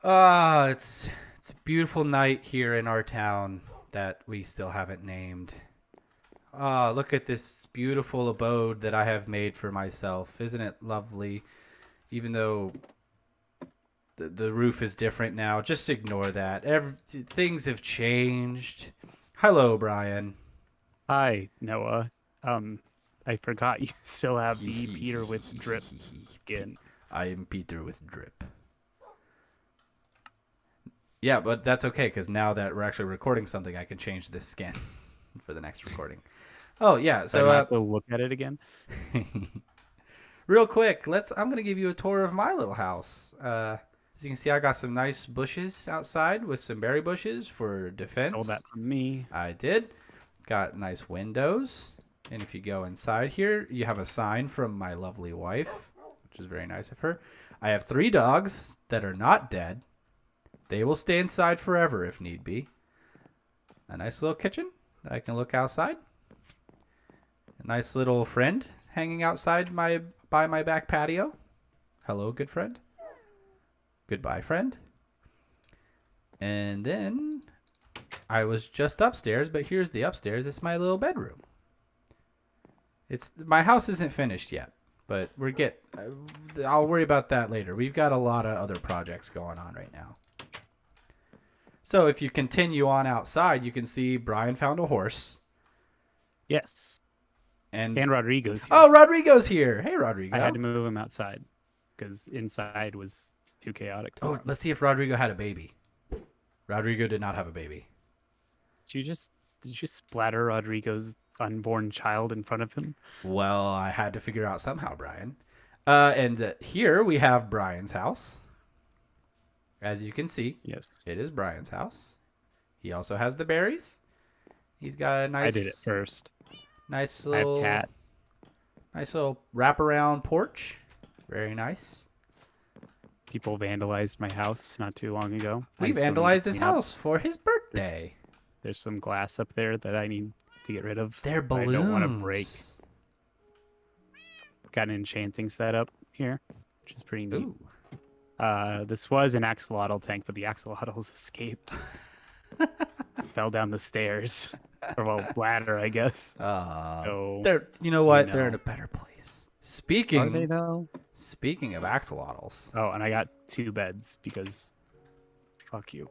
It's a beautiful night here in our town that we still haven't named. Look at this beautiful abode that I have made for myself. Isn't it lovely? Even though the roof is different now, just ignore that. Things have changed. Hello, Brian. Hi, Noah. Um, I forgot you still have the Peter with drip skin. I am Peter with drip. Yeah, but that's okay because now that we're actually recording something, I can change this skin for the next recording. Oh yeah, So I so don't have to look at it again. real quick, I'm gonna give you a tour of my little house. As you can see, I got some nice bushes outside with some berry bushes for Stole defense. that from me. I did. Got nice windows, and if you go inside here, you have a sign from my lovely wife, which is very nice of her. I have 3 dogs that are not dead. They will stay inside forever if need be. A nice little kitchen that I can look outside. A nice little friend hanging outside by my back patio. Hello, good friend. Goodbye, friend. And then I was just upstairs, but here's the upstairs. It's my little bedroom. It's my house isn't finished yet, but I'll worry about that later. We've got a lot of other projects going on right now. So if you continue on outside, you can see Brian found a horse. Yes. And Rodrigo's here. Oh, Rodrigo's here. Hey, Rodrigo. I had to move him outside because inside was too chaotic. Oh, let's see if Rodrigo had a baby. Rodrigo did not have a baby. Did you splatter Rodrigo's unborn child in front of him? Well, I had to figure out somehow, Brian. And here we have Brian's house. As you can see, Yes. it is Brian's house. He also has the berries. He's got a nice. I did it first. Nice I have little. cats. Nice little wraparound porch. Very nice. People vandalized my house not too long ago. We vandalized his house for his birthday. There's some glass up there that I need to get rid of. They're balloons. I don't want to break. Got an enchanting setup here, which is pretty neat. Ooh. This was an axolotl tank, but the axolotls escaped. Fell down the stairs. Or, well, ladder, I guess. So You know what? They're in a better place. Are they, though? Speaking of axolotls. Oh, and I got 2 beds because fuck you.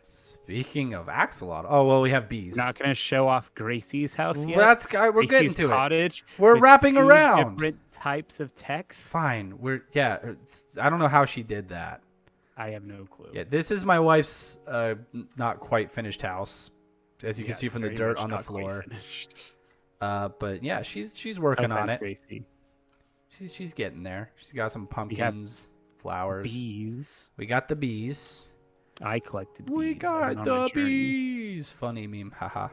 Speaking of axolotl. Oh, well, we have bees. Not going to show off Gracie's house yet. We're Gracie's getting to cottage it. We're wrapping around. Different types of text. Fine. I don't know how she did that. I have no clue. Yeah, this is my wife's not quite finished house, as you can see from the dirt on the floor. But yeah, she's working on it. Gracie. She's getting there. She's got some pumpkins, flowers. Bees. We got the bees. I collected bees. We got the bees. Funny meme, haha.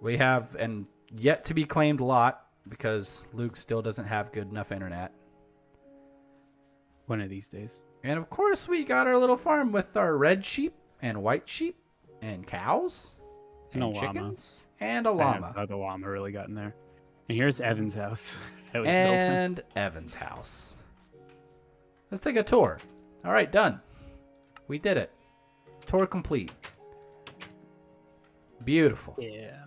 We have an yet to be claimed lot because Luke still doesn't have good enough internet. One of these days. And of course, we got our little farm with our red sheep and white sheep and cows and chickens and a llama. The llama really got in there. And here's Evan's house. And Evan's house. Let's take a tour. All right, done. We did it. Tour complete. Beautiful. Yeah.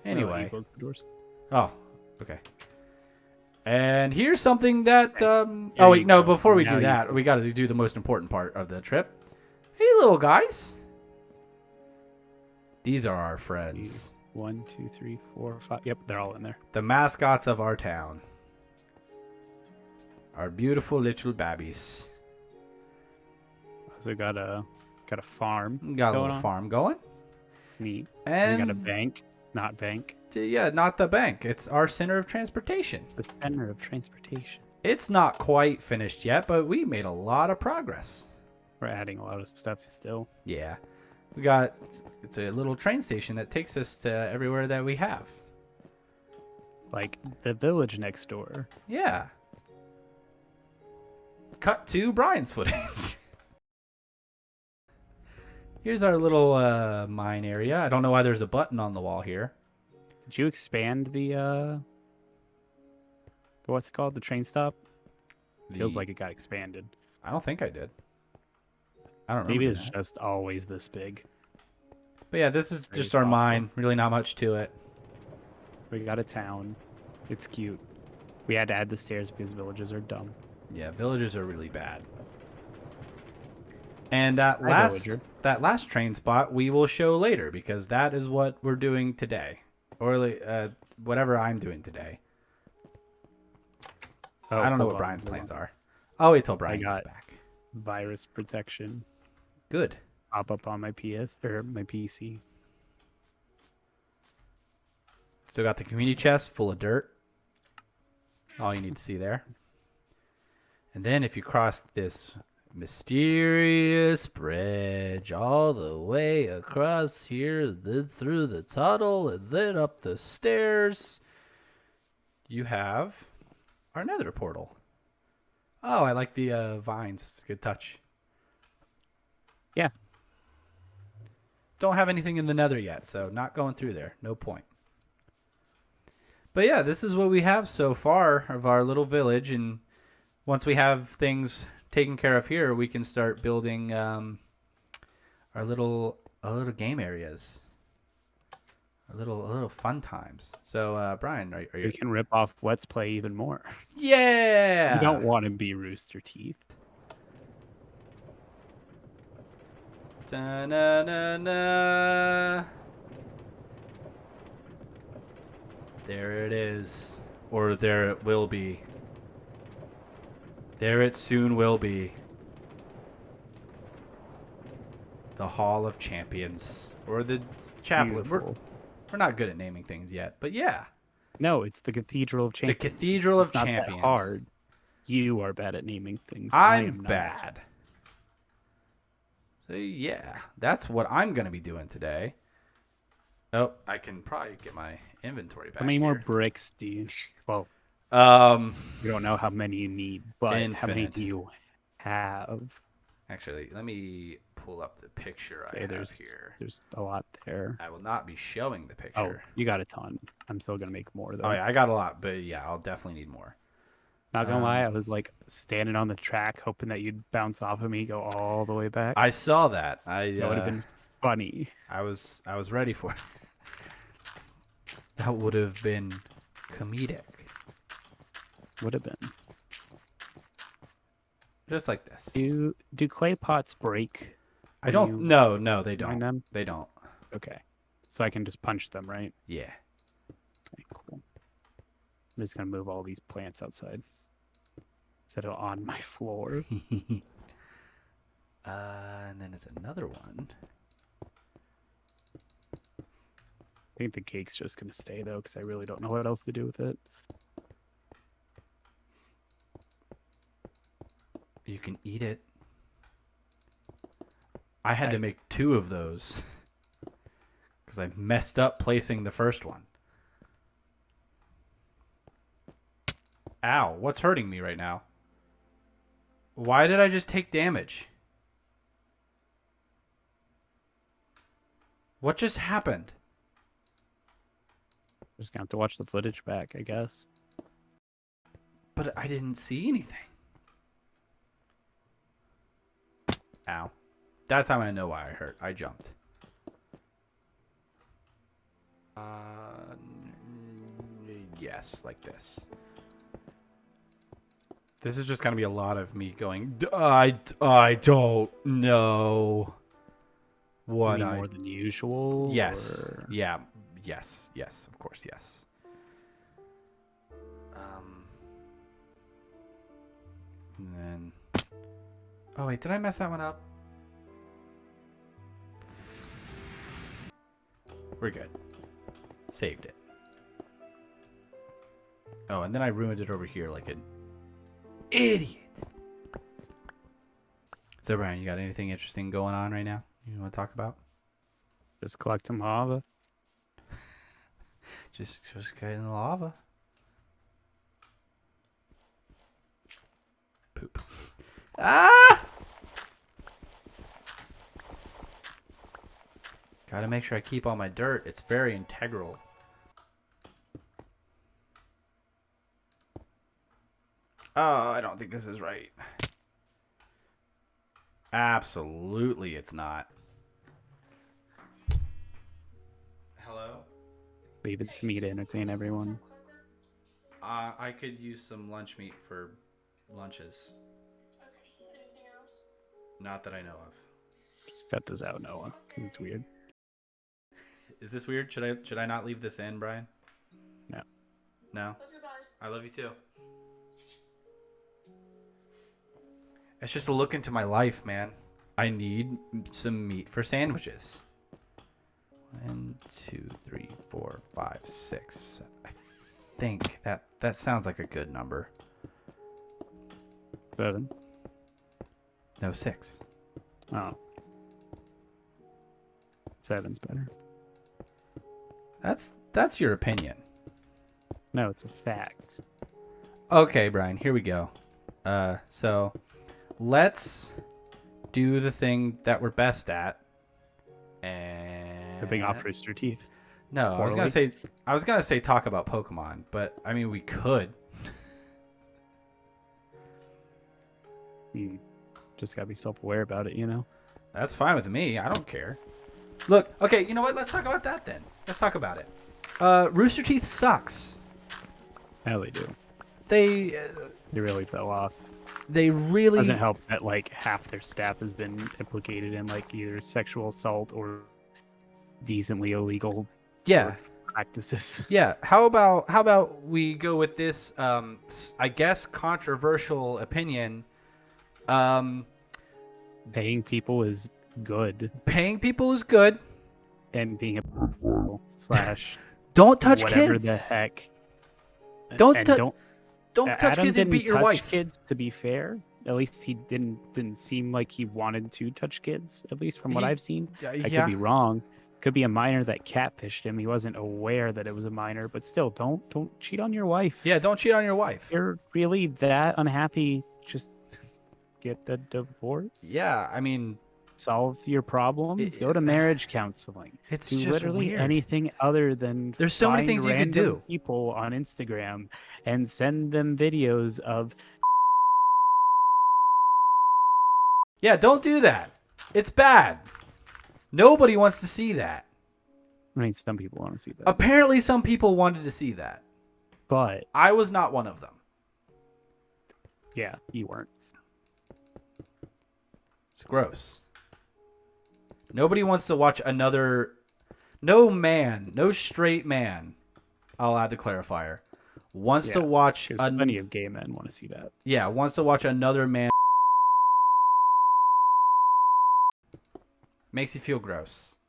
Anyway. Close the doors. Oh, okay. And here's something that oh wait, no, before we do that, we got to do the most important part of the trip. Hey little guys. These are our friends. 1, 2, 3, 4, 5. Yep, they're all in there. The mascots of our town. Our beautiful little babbies. Also got a farm. Got a little farm going. It's neat. And we got a bank. Not bank. Yeah, not the bank. It's our center of transportation. It's the center of transportation. It's not quite finished yet, but we made a lot of progress. We're adding a lot of stuff still. Yeah. It's a little train station that takes us to everywhere that we have. Like the village next door. Yeah. Cut to Brian's footage. Here's our little mine area. I don't know why there's a button on the wall here. Did you expand the what's it called? The train stop? Feels like it got expanded. I don't think I did. I don't Maybe remember it's that. just always this big. But yeah, this is Very just our possible. mine. Really not much to it. We got a town. It's cute. We had to add the stairs because villages are dumb. Yeah, villagers are really bad. And that Hi, villager. last train spot we will show later because that is what we're doing today, or whatever I'm doing today. Oh, I don't know hold what on, Brian's hold plans on. are. I'll wait till I Brian gets got back. virus protection. Good. Pop up on my PS or my PC. Still got the community chest full of dirt. All you need to see there. And then if you cross this mysterious bridge all the way across here, then through the tunnel, and then up the stairs, you have our nether portal. Oh, I like the vines. It's a good touch. Yeah. Don't have anything in the nether yet, so not going through there. No point. But yeah, this is what we have so far of our little village, and once we have things taken care of here, we can start building our little game areas, our little fun times. So, Brian, are We you? can rip off Let's Play even more. Yeah. You don't want to be Rooster Teeth. Da-na-na-na. There it is, or there it will be. There it soon will be. The Hall of Champions, or the Chapel. Beautiful. We're not good at naming things yet, but yeah. No, it's the Cathedral of Champions. The Cathedral of It's not Champions. that hard. You are bad at naming things. I I'm am not. bad. So yeah, that's what I'm gonna be doing today. Oh, I can probably get my inventory back. How many here. more bricks do you? Well, we don't know how many you need, but how many Infinite. do you have? Actually, let me pull up the picture I have here. There's a lot there. I will not be showing the Oh, picture. you got a ton. I'm still gonna make more though. Oh yeah, I got a lot, but yeah, I'll definitely need more. Not gonna lie, I was like standing on the track, hoping that you'd bounce off of me, go all the way back. I saw that. That would have been funny. I was ready for it. That would have been comedic. Would have been. Just like this. Do clay pots break? I don't. No, they don't. Them? They don't. Okay, so I can just punch them, right? Yeah. Okay, cool. I'm just gonna move all these plants outside. Set it on my floor. And then it's another one. I think the cake's just gonna stay though, because I really don't know what else to do with it. You can eat it. I had to make 2 of those because I messed up placing the first one. Ow, what's hurting me right now? Why did I just take damage? What just happened? Just gonna have to watch the footage back, I guess. But I didn't see anything. Ow. That time I know why I hurt. I jumped. Yes, like this. This is just going to be a lot of me going, I don't know what more than usual? Yes. Or... Yeah. Yes. Yes. Of course. Yes. And then... Oh, wait. Did I mess that one up? We're good. Saved it. Oh, and then I ruined it over here like an idiot. So, Brian, you got anything interesting going on right now you want to talk about? Just collect some lava. Just getting the lava. Poop. Ah! Gotta make sure I keep all my dirt. It's very integral. Oh, I don't think this is right. Absolutely, it's not. Hello? Leave it to me to entertain everyone. I could use some lunch meat for lunches. Not that I know of. Just cut this out, Noah, because it's weird. Is this weird? Should I not leave this in, Brian? No. No? I love you too. It's just a look into my life, man. I need some meat for sandwiches. 1, 2, 3, 4, 5, 6. I think that sounds like a good number. 7. No, 6. Oh. 7's better. That's your opinion. No, it's a fact. Okay, Brian, here we go. So let's do the thing that we're best at. And Ripping off Rooster teeth. No, I was gonna say talk about Pokemon, but I mean we could. Just gotta be self-aware about it, you know? That's fine with me. I don't care. Look, okay, you know what? Let's talk about that then. Let's talk about it. Rooster Teeth sucks. Hell, they do. They really fell off. They really doesn't help that like half their staff has been implicated in like either sexual assault or decently illegal practices. Yeah. How about we go with this I guess controversial opinion. Paying people is good. Paying people is good. And being a slash don't touch whatever kids. The heck. Don't touch Adam kids and beat your touch wife. Kids, to be fair, at least he didn't seem like he wanted to touch kids. At least from what I've seen, I could be wrong. Could be a minor that catfished him. He wasn't aware that it was a minor, but still, don't cheat on your wife. Yeah, don't cheat on your wife. If you're really that unhappy, just get a divorce. Yeah, I mean, solve your problems. Go to marriage counseling. It's do just literally weird. Anything other than there's so many things you can do. People on Instagram and send them videos of. Yeah, don't do that. It's bad. Nobody wants to see that. I mean, some people want to see that. Apparently, some people wanted to see that. But I was not one of them. Yeah, you weren't. It's gross. Nobody wants to watch another. No man, no straight man. I'll add the clarifier. Wants to watch. Plenty of gay men want to see that. Yeah, wants to watch another man. Makes you feel gross.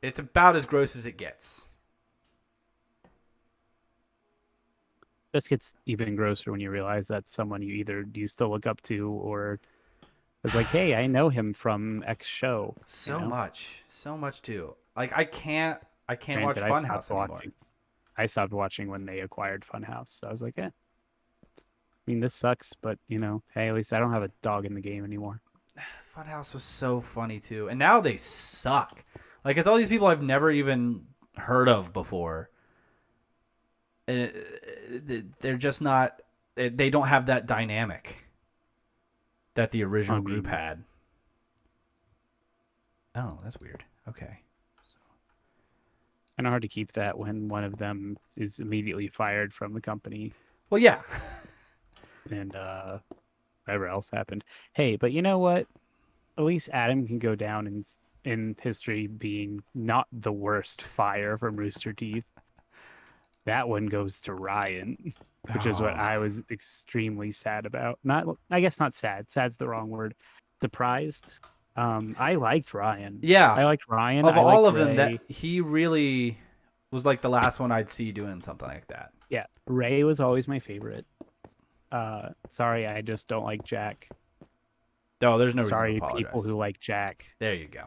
It's about as gross as it gets. This gets even grosser when you realize that's someone you either used to look up to or it's like, hey, I know him from X show. So much too. Like I can't watch Funhouse anymore. I stopped watching when they acquired Funhouse. So I was like, I mean, this sucks, but hey, at least I don't have a dog in the game anymore. Funhouse was so funny too, and now they suck. Like it's all these people I've never even heard of before, and they're just not. They don't have that dynamic that the original group had. Oh, that's weird. Okay. Kind of hard to keep that when one of them is immediately fired from the company. Well, yeah. And whatever else happened. Hey, but you know what? At least Adam can go down in history being not the worst fire from Rooster Teeth. That one goes to Ryan, which is what I was extremely sad about. I guess not sad. Sad's the wrong word. Surprised. I liked Ryan. Yeah, I liked Ryan. Of all of them, that he really was like the last one I'd see doing something like that. Yeah, Ray was always my favorite. Sorry, I just don't like Jack. No, there's no reason to sorry, apologize. people who like Jack. There you go.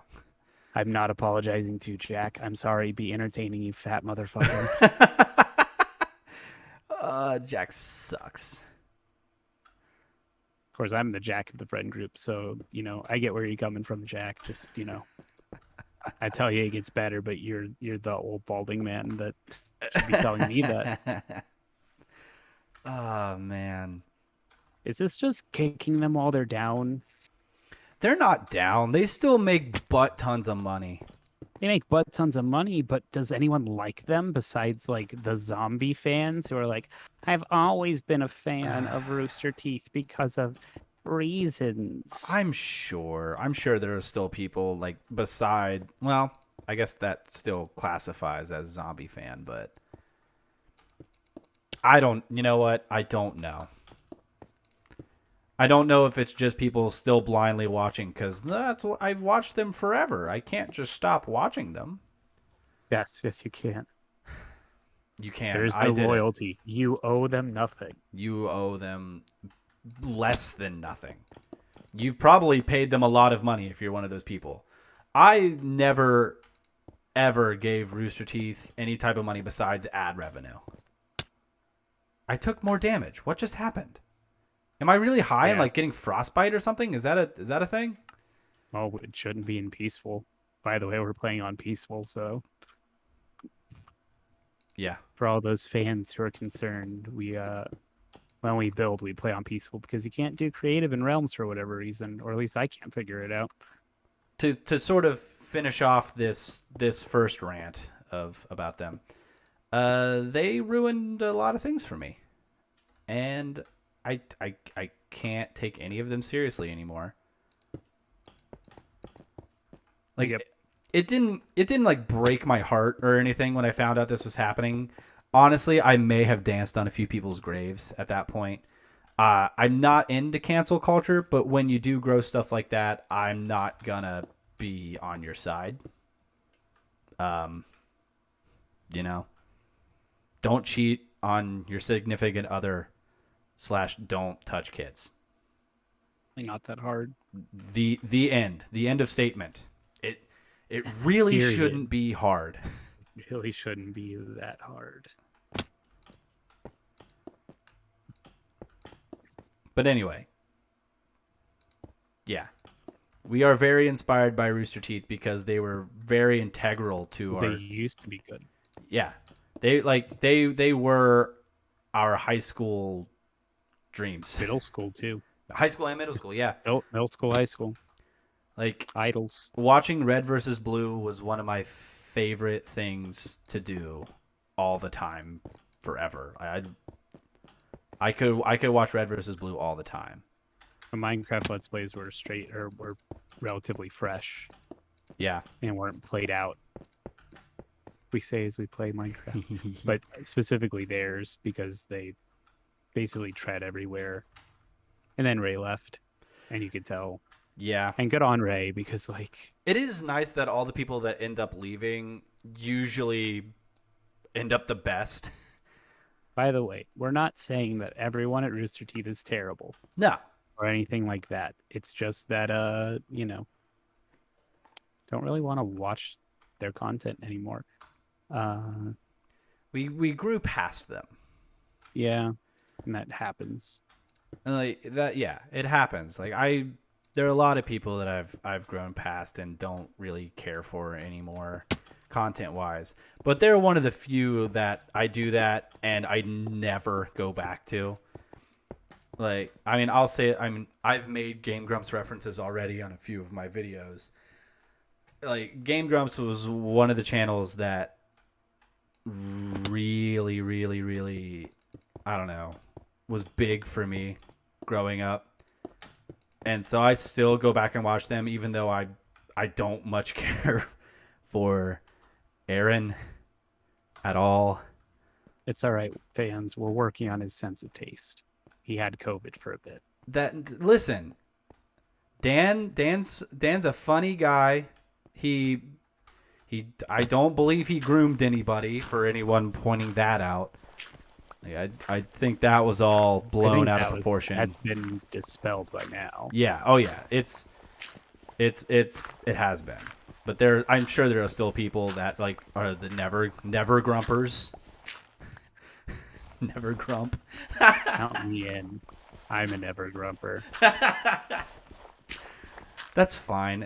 I'm not apologizing to Jack. I'm sorry. Be entertaining, you fat motherfucker. Jack sucks. Of course, I'm the Jack of the friend group, so I get where you're coming from, Jack. Just I tell you it gets better, but you're the old balding man that should be telling me that. Oh man. Is this just kicking them while they're down? They're not down. They still make butt tons of money. They make butt tons of money, but does anyone like them besides like the zombie fans who are like, I've always been a fan of Rooster Teeth because of reasons. I'm sure. I'm sure there are still people like beside. Well, I guess that still classifies as zombie fan, but I don't. You know what? I don't know. I don't know if it's just people still blindly watching because that's what I've watched them forever. I can't just stop watching them. Yes, yes, you can. You There can. is I no did it. loyalty. You owe them nothing. You owe them less than nothing. You've probably paid them a lot of money if you're one of those people. I never ever gave Rooster Teeth any type of money besides ad revenue. I took more damage. What just happened? Am I really high and Yeah. like getting frostbite or something? Is that a thing? Oh, it shouldn't be in peaceful. By the way, we're playing on peaceful, so Yeah. for all those fans who are concerned, we when we build, we play on peaceful because you can't do creative in realms for whatever reason, or at least I can't figure it out. To sort of finish off this first rant of about them, they ruined a lot of things for me, and I can't take any of them seriously anymore. Like Yep. it didn't like break my heart or anything when I found out this was happening. Honestly, I may have danced on a few people's graves at that point. I'm not into cancel culture, but when you do gross stuff like that, I'm not gonna be on your side. Um, you know, don't cheat on your significant other slash don't touch kids. Not that hard. The end. The end of statement. It really Period. shouldn't be hard. Really shouldn't be that hard. But anyway, yeah. We are very inspired by Rooster Teeth because they were very integral to Because they our used to be good. yeah. They were our high school dreams. Middle school too. High school and middle school, yeah. Middle school, high school. Like Idols. watching Red versus Blue was one of my favorite things to do all the time forever. I could watch Red versus Blue all the time. The Minecraft Let's Plays were straight or were relatively fresh Yeah. and weren't played out. We say as we play Minecraft. But specifically theirs because they basically tread everywhere. And then Ray left. And you could tell. Yeah. And good on Ray because like It is nice that all the people that end up leaving usually end up the best. by the way, we're not saying that everyone at Rooster Teeth is terrible No. or anything like that. It's just that don't really want to watch their content anymore. We grew past them. Yeah, and that happens. And like that, yeah, it happens. There are a lot of people that I've grown past and don't really care for anymore, content wise. But they're one of the few that I do that and I never go back to. Like, I mean, I've made Game Grumps references already on a few of my videos. Like, Game Grumps was one of the channels that really, really, really, I don't know, was big for me growing up. And so I still go back and watch them, even though I don't much care for Aaron at all. It's all right, fans. We're working on his sense of taste. He had COVID for a bit. Listen, Dan's a funny guy. He I don't believe he groomed anybody for anyone pointing that out. Like, I think that was all blown out of proportion. That's been dispelled by now. Yeah. Oh yeah. It has been. But I'm sure there are still people that like are the never grumpers. Never grump. Count me in. I'm a never grumper. That's fine.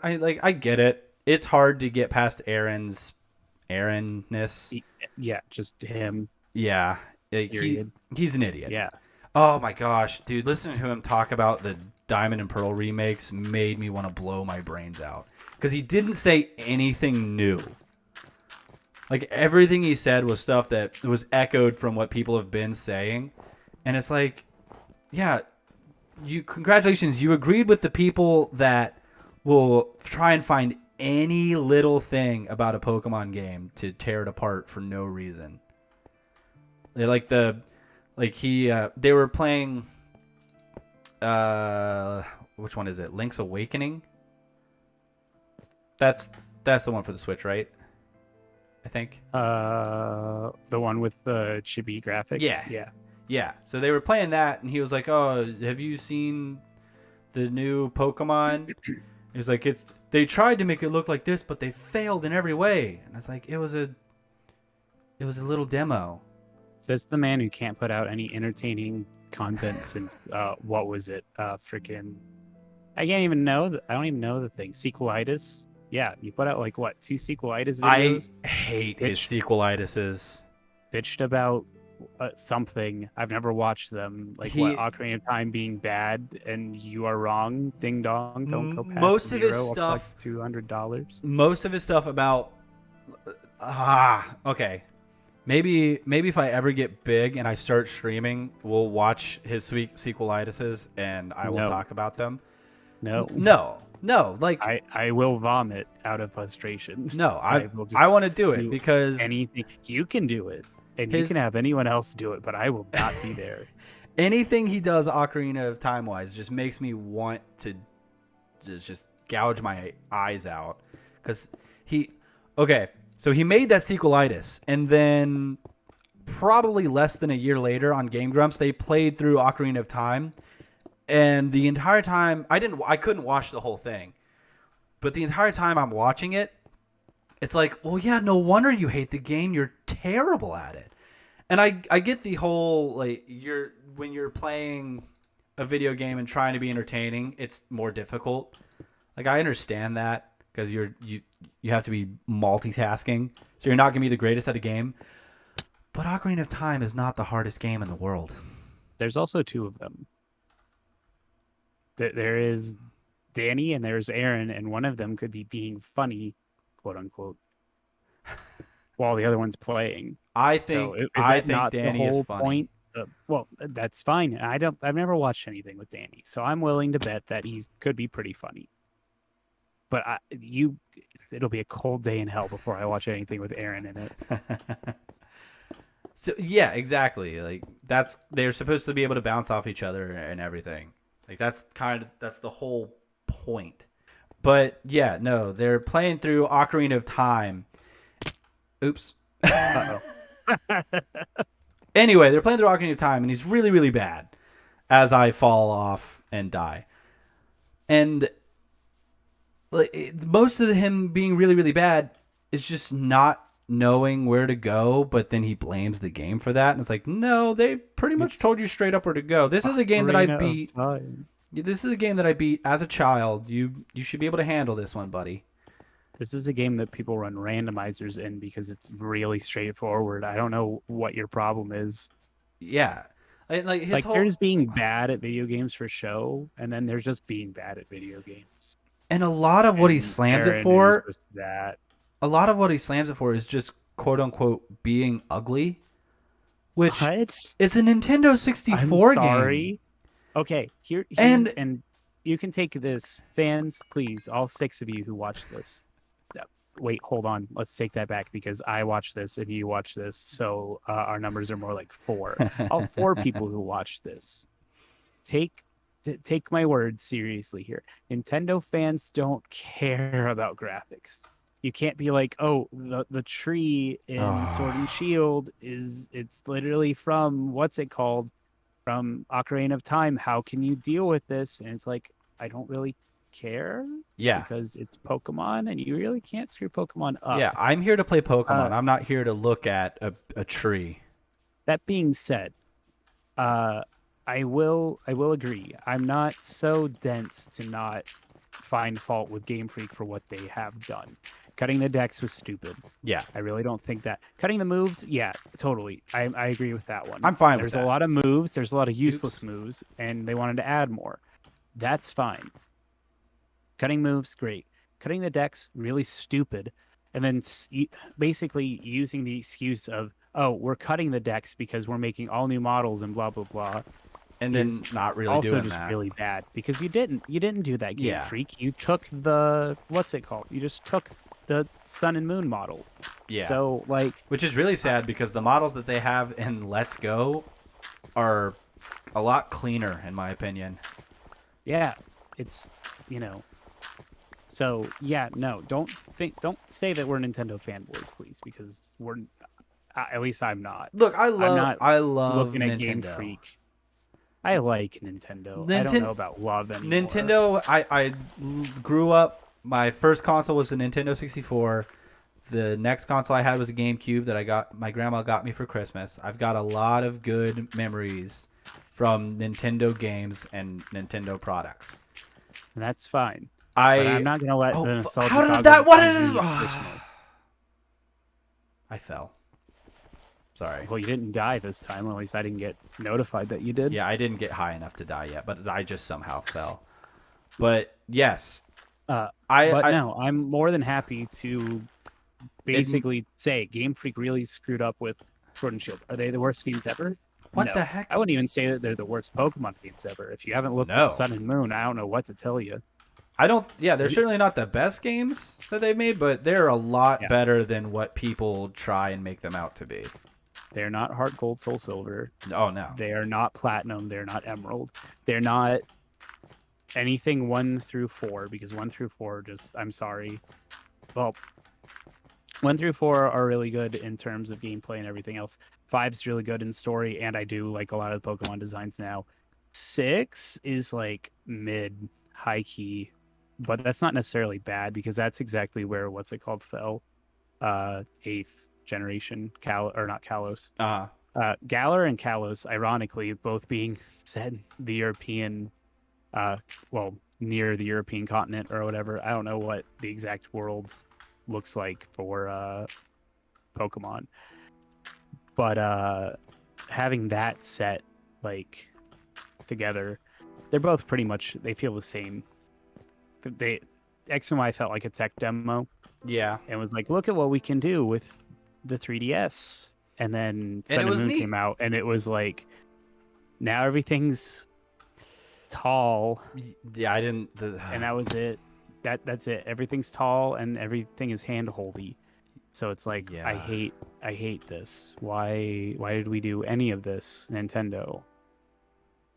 I get it. It's hard to get past Aaronness. Yeah, just him. Yeah. He Period. he's an idiot. Yeah. Oh my gosh, dude! Listening to him talk about the Diamond and Pearl remakes made me want to blow my brains out because he didn't say anything new. Like everything he said was stuff that was echoed from what people have been saying, and it's like, yeah, you congratulations, you agreed with the people that will try and find any little thing about a Pokemon game to tear it apart for no reason. Like they were playing uh which one is it? Link's Awakening? That's that's the one for the Switch, right? I think. The one with the chibi graphics. Yeah. Yeah. Yeah. So they were playing that and he was like, "Oh, have you seen the new Pokemon?" He was like, "It's they tried to make it look like this, but they failed in every way." And I was like, it was a little demo." Says the man who can't put out any entertaining content since what was it? Freaking I can't even know. I don't even know the thing. Sequelitis. Yeah, you put out like what 2 sequelitis I videos? hate his Bitch, sequelitises. bitched about something. I've never watched them. Like what He Ocarina of Time being bad, and you are wrong. Ding dong. Don't go past most of his zero. I'll collect stuff $200. most of his stuff about okay. Maybe if I ever get big and I start streaming, we'll watch his sweet sequelitises and I will No, talk about them. no. No, like I will vomit out of frustration. no, I will just I want to do it do because anything. You can do it, and you can his have anyone else do it, but I will not be there. anything he does Ocarina of Time wise just makes me want to just gouge my eyes out because he okay. So he made that sequelitis, and then probably less than a year later on Game Grumps, they played through Ocarina of Time, and the entire time I couldn't watch the whole thing, but the entire time I'm watching it, it's like, well, yeah, no wonder you hate the game. You're terrible at it. And I get the whole like you're when you're playing a video game and trying to be entertaining, it's more difficult. Like I understand that because you have to be multitasking, so you're not gonna be the greatest at a game. But Ocarina of Time is not the hardest game in the world. There's also two of them. There is Danny and there's Aaron, and one of them could be being funny, quote unquote, while the other one's playing. So is I that think not the Danny is whole funny. point? Well, that's fine. I've never watched anything with Danny, so I'm willing to bet that he could be pretty funny. But it'll be a cold day in hell before I watch anything with Aaron in it. So yeah, exactly. Like that's they're supposed to be able to bounce off each other and everything. Like that's the whole point. But yeah, no, they're playing through Ocarina of Time. Oops. Uh Anyway, they're playing through Ocarina of Time, and he's really, really bad as I fall off and die. And like, most of him being really, really bad is just not knowing where to go, but then he blames the game for that. And it's like, no, they pretty oh. much It's told you straight up where to go. This is a game that I Ocarina of beat. Time. This is a game that I beat as a child. You should be able to handle this one, buddy. This is a game that people run randomizers in because it's really straightforward. I don't know what your problem is. Yeah. Like his Like whole there's being bad at video games for show, and then there's just being bad at video games. and a lot of what he And slams it Aaron is for, just that. a lot of what he slams it for is just quote unquote being ugly, which What? it's a Nintendo I'm 64 sorry. game. Okay, here And and you can take this, fans, please, all 6 of you who watch this. Wait, hold on. Let's take that back because I watched this and you watched this, so our numbers are more like 4. All 4 people who watched this. Take my words seriously here. Nintendo fans don't care about graphics. You can't be like, oh, the tree in Sword and Shield it's literally from what's it called? From Ocarina of Time. How can you deal with this? And it's like, I don't really care yeah. because it's Pokemon and you really can't screw Pokemon up. Yeah, I'm here to play Pokemon. Uh, I'm not here to look at a tree. that being said, uh, I will agree. I'm not so dense to not find fault with Game Freak for what they have done. Cutting the decks was stupid. Yeah, I really don't think that. Cutting the moves, yeah, totally. I agree with that one. I'm fine with There's a that. lot of moves, there's a lot of useless Oops. moves, and they wanted to add more. That's fine. Cutting moves, great. Cutting the decks, really stupid. And then basically using the excuse of, oh, we're cutting the decks because we're making all new models and blah blah blah, And then is not really also doing just that. really bad because you didn't do that, Game Yeah, Freak. You took the what's it called? You just took the Sun and Moon models. yeah. So like, Which is really sad because the models that they have in Let's Go are a lot cleaner, in my opinion. yeah, it's you know. So yeah, no, don't say that we're Nintendo fanboys, please, because we're at least I'm not. Look, I'm not I love looking at Game Nintendo. Freak. I like Nintendo. I don't know Nintendo about love anymore. Nintendo. I grew up. My first console was the Nintendo 64. The next console I had was a GameCube that I got. My grandma got me for Christmas. I've got a lot of good memories from Nintendo games and Nintendo products. And that's fine. But I'm I not gonna let oh the how nostalgia did goggles that? What on is? me personally. I fell. Sorry. Well, you didn't die this time. Or at least I didn't get notified that you did. Yeah, I didn't get high enough to die yet, but I just somehow fell. But yes, Uh, I but I no, I'm more than happy to it, basically say Game Freak really screwed up with Sword and Shield. Are they the worst games ever? what the No. heck? I wouldn't even say that they're the worst Pokemon games ever. If you haven't looked at No. Sun and Moon, I don't know what to tell you. I don't. Yeah, they're certainly not the best games that they've made, but they're a lot Yeah. better than what people try and make them out to be. They're not Heart Gold, Soul Silver. Oh no. They are not Platinum. They're not Emerald. They're not anything 1 through 4 because 1 through 4 just, I'm sorry. Well, 1 through 4 are really good in terms of gameplay and everything else. 5's really good in story, and I do like a lot of the Pokemon designs now. 6 is like mid, high key, but that's not necessarily bad because that's exactly where what's it called fell. Eighth generation or not Kalos. Uh Galar and Kalos, ironically, both being set the European, uh, well, near the European continent or whatever. I don't know what the exact world looks like for Pokemon, but having that set like together, they're both pretty much they feel the same. They X and Y felt like a tech demo yeah, and was like, look at what we can do with the 3DS. And then and Sun it and was Moon neat. came out, and it was like, now everything's tall, Yeah, I didn't. and that was it. That's it. Everything's tall, and everything is handholdy. So it's like, Yeah. I hate this. Why did we do any of this, Nintendo?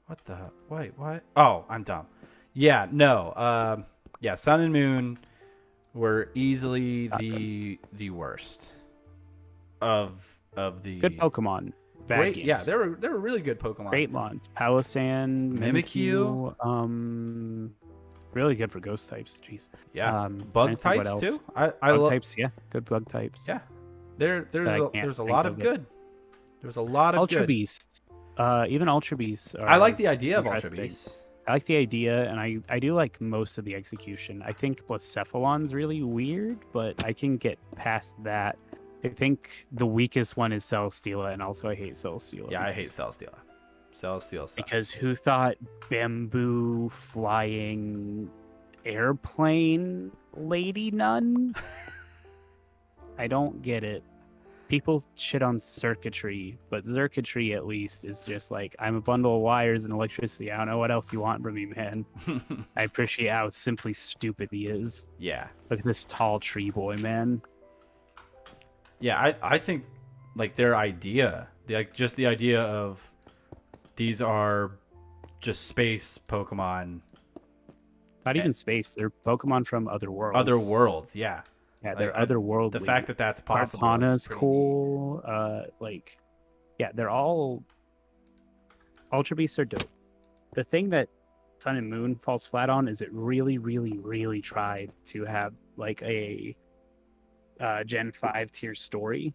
What the? Wait, what? Oh, I'm dumb. Yeah, no. Yeah, Sun and Moon were easily Not good. the worst of the Good Pokemon, bad great. games. Yeah, they were really good Pokemon. Great lawns. Palossand, Mimikyu. Mimikyu. Really good for ghost types. Jeez. Yeah, Trying bug to think what types else. too. I Bug love. types, yeah. Good bug types. Yeah, That I can't there's a think lot of of it. good. There's a lot of Ultra good. Beasts. Even Ultra Beasts are I like the idea of Ultra interesting. Beasts. I like the idea, and I do like most of the execution. I think Blacephalon's really weird, but I can get past that. I think the weakest one is Celesteela, and also I hate Celesteela. Yeah, I hate Celesteela. Celesteela sucks. Because who thought bamboo flying airplane lady nun? I don't get it. People shit on circuitry, but circuitry at least is just like, I'm a bundle of wires and electricity. I don't know what else you want from me, man. I appreciate how simply stupid he is. Yeah. Look at this tall tree boy, man. Yeah, I think like their idea, just the idea of these are just space Pokemon. Not even space. They're Pokemon from other worlds. Other worlds, yeah. Yeah, they're otherworldly. The fact that that's possible. Kartana's cool. Like, yeah, they're all Ultra Beasts are dope. The thing that Sun and Moon falls flat on is it really, really, really tried to have like a Gen 5 tier story.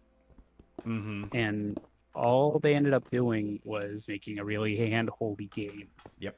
And all they ended up doing was making a really hand-holdy game. Yep.